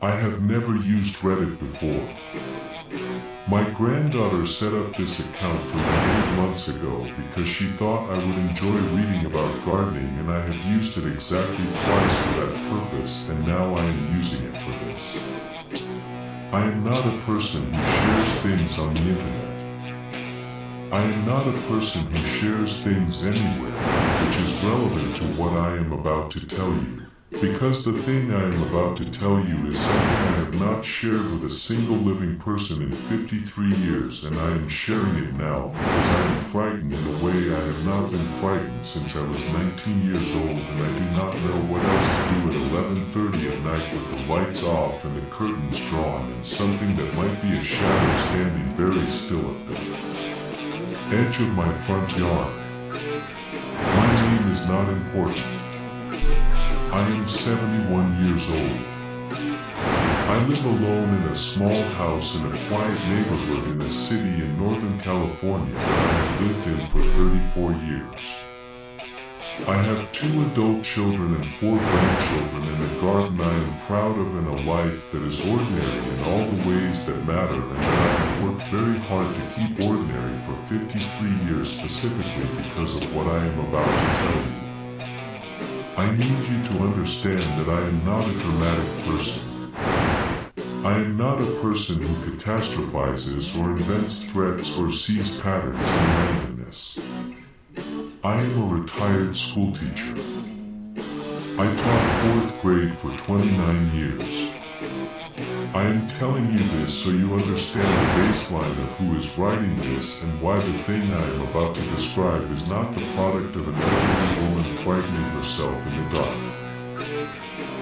I have never used Reddit before. My granddaughter set up this account for me 8 months ago because she thought I would enjoy reading about gardening, and I have used it exactly twice for that purpose, and now I am using it for this. I am not a person who shares things on the internet. I am not a person who shares things anywhere, which is relevant to what I am about to tell you. Because the thing I am about to tell you is something I have not shared with a single living person in 53 years, and I am sharing it now because I am frightened in a way I have not been frightened since I was 19 years old, and I do not know what else to do at 11:30 at night with the lights off and the curtains drawn and something that might be a shadow standing very still at the edge of my front yard. My name is not important. I am 71 years old. I live alone in a small house in a quiet neighborhood in a city in Northern California that I have lived in for 34 years. I have 2 adult children and 4 grandchildren and a garden I am proud of, and a life that is ordinary in all the ways that matter, and that I have worked very hard to keep ordinary for 53 years specifically because of what I am about to tell you. I need you to understand that I am not a dramatic person. I am not a person who catastrophizes or invents threats or sees patterns in randomness. I am a retired schoolteacher. I taught 4th grade for 29 years. I am telling you this so you understand the baseline of who is writing this and why the thing I am about to describe is not the product of an elderly woman frightening herself in the dark.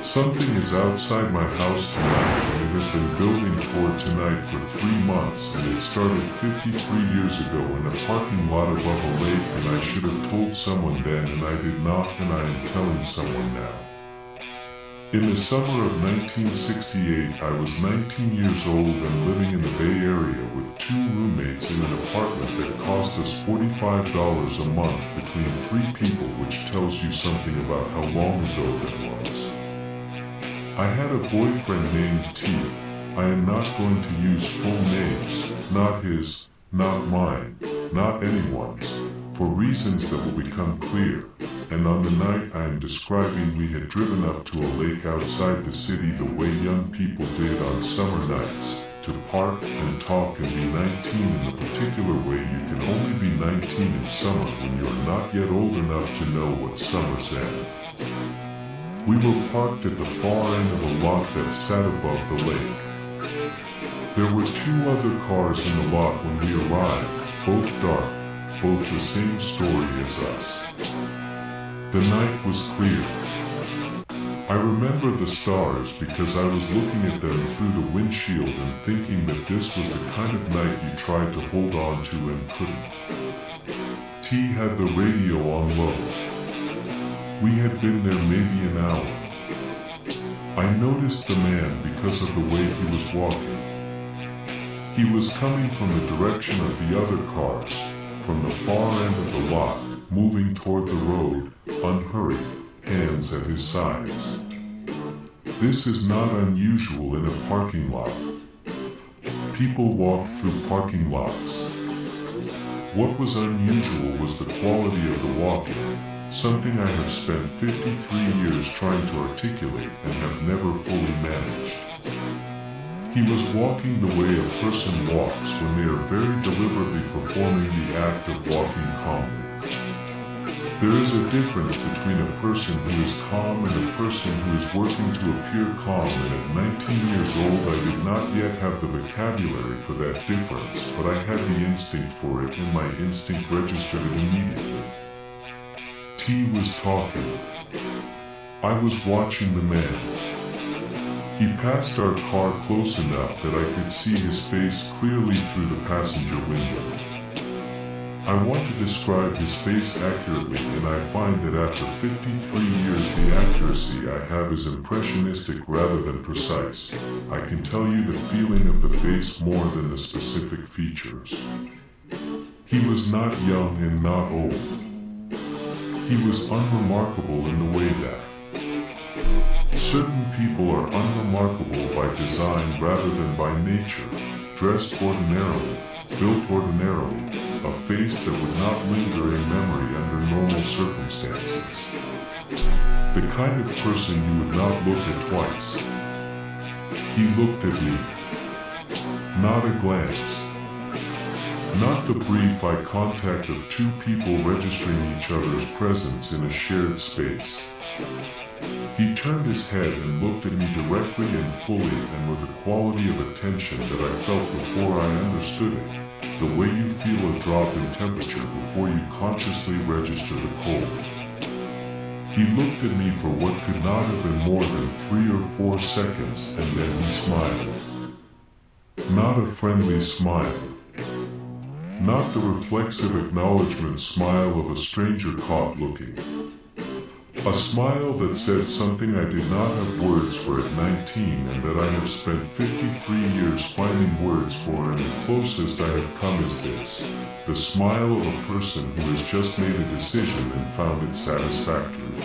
Something is outside my house tonight, and it has been building toward tonight for 3 months, and it started 53 years ago in a parking lot above a lake, and I should have told someone then, and I did not, and I am telling someone now. In the summer of 1968, I was 19 years old and living in the Bay Area with 2 roommates in an apartment that cost us $45 a month between 3 people, which tells you something about how long ago that was. I had a boyfriend named T. I am not going to use full names, not his, not mine, not anyone's, for reasons that will become clear. And on the night I am describing, we had driven up to a lake outside the city the way young people did on summer nights, to park and talk and be 19 in the particular way you can only be 19 in summer when you are not yet old enough to know what summer's end. We were parked at the far end of a lot that sat above the lake. There were 2 other cars in the lot when we arrived, both dark, both the same story as us. The night was clear. I remember the stars because I was looking at them through the windshield and thinking that this was the kind of night you tried to hold on to and couldn't. T had the radio on low. We had been there maybe an hour. I noticed the man because of the way he was walking. He was coming from the direction of the other cars, from the far end of the lot, moving toward the road, unhurried, hands at his sides. This is not unusual in a parking lot. People walk through parking lots. What was unusual was the quality of the walking, something I have spent 53 years trying to articulate and have never fully managed. He was walking the way a person walks when they are very deliberately performing the act of walking calmly. There is a difference between a person who is calm and a person who is working to appear calm, and at 19 years old I did not yet have the vocabulary for that difference, but I had the instinct for it, and my instinct registered it immediately. T was talking. I was watching the man. He passed our car close enough that I could see his face clearly through the passenger window. I want to describe his face accurately, and I find that after 53 years the accuracy I have is impressionistic rather than precise. I can tell you the feeling of the face more than the specific features. He was not young and not old. He was unremarkable in the way that Certain people are unremarkable by design rather than by nature, dressed ordinarily, built ordinarily, a face that would not linger in memory under normal circumstances. The kind of person you would not look at twice. He looked at me. Not a glance. Not the brief eye contact of two people registering each other's presence in a shared space. He turned his head and looked at me directly and fully and with a quality of attention that I felt before I understood it, the way you feel a drop in temperature before you consciously register the cold. He looked at me for what could not have been more than 3 or 4 seconds, and then he smiled. Not a friendly smile. Not the reflexive acknowledgement smile of a stranger caught looking. A smile that said something I did not have words for at 19 and that I have spent 53 years finding words for, and the closest I have come is this, the smile of a person who has just made a decision and found it satisfactory.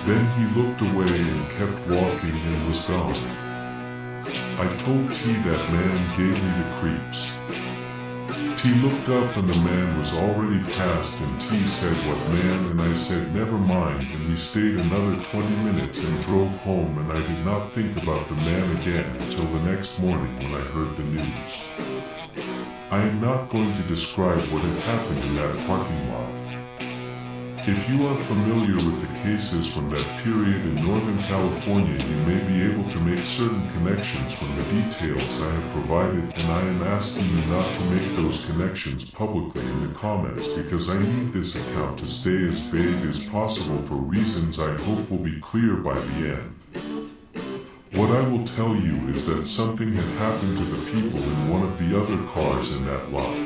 Then he looked away and kept walking and was gone. I told T that man gave me the creeps. T looked up and the man was already past, and T said, "What man?" and I said, "Never mind," and we stayed another 20 minutes and drove home, and I did not think about the man again until the next morning when I heard the news. I am not going to describe what had happened in that parking lot. If you are familiar with the cases from that period in Northern California, you may be able to make certain connections from the details I have provided, and I am asking you not to make those connections publicly in the comments because I need this account to stay as vague as possible for reasons I hope will be clear by the end. What I will tell you is that something had happened to the people in one of the other cars in that lot.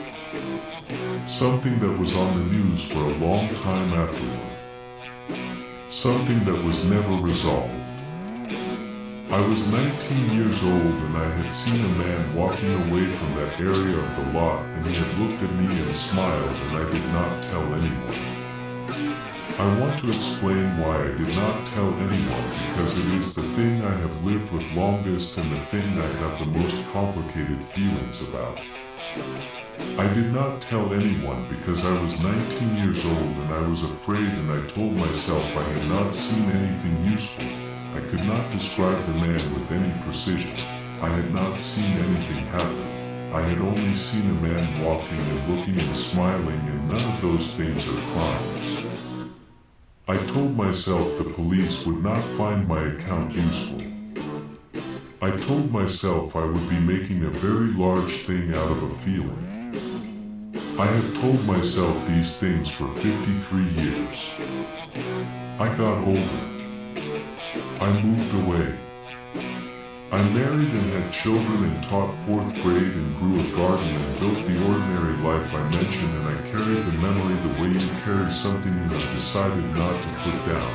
Something that was on the news for a long time afterward. Something that was never resolved. I was 19 years old and I had seen a man walking away from that area of the lot, and he had looked at me and smiled, and I did not tell anyone. I want to explain why I did not tell anyone, because it is the thing I have lived with longest and the thing I have the most complicated feelings about. I did not tell anyone because I was 19 years old and I was afraid, and I told myself I had not seen anything useful. I could not describe the man with any precision. I had not seen anything happen. I had only seen a man walking and looking and smiling, and none of those things are crimes. I told myself the police would not find my account useful. I told myself I would be making a very large thing out of a feeling. I have told myself these things for 53 years. I got older. I moved away. I married and had children and taught 4th grade and grew a garden and built the ordinary life I mentioned, and I carried the memory the way you carry something you have decided not to put down,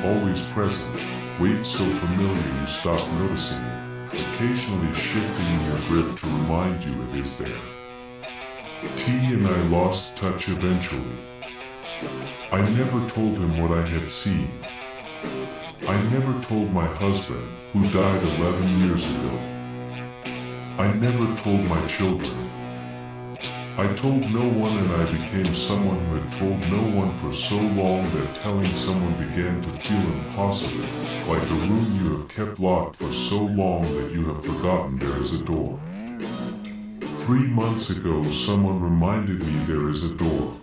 always present, weight so familiar you stop noticing it, occasionally shifting in your grip to remind you it is there. T and I lost touch eventually. I never told him what I had seen. I never told my husband, who died 11 years ago. I never told my children. I told no one, and I became someone who had told no one for so long that telling someone began to feel impossible, like a room you have kept locked for so long that you have forgotten there is a door. 3 months ago, someone reminded me there is a door.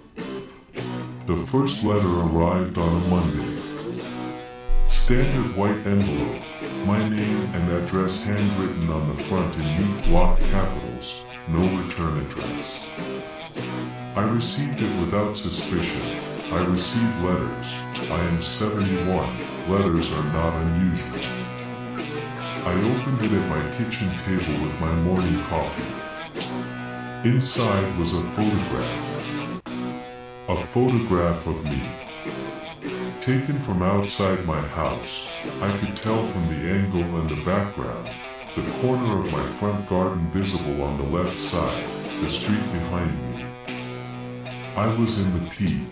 The first letter arrived on a Monday. Standard white envelope, my name and address handwritten on the front in neat block capitals, no return address. I received it without suspicion. I receive letters. I am 71. Letters are not unusual. I opened it at my kitchen table with my morning coffee. Inside was a photograph. A photograph of me. Taken from outside my house. I could tell from the angle and the background, the corner of my front garden visible on the left side, the street behind me. I was in the P.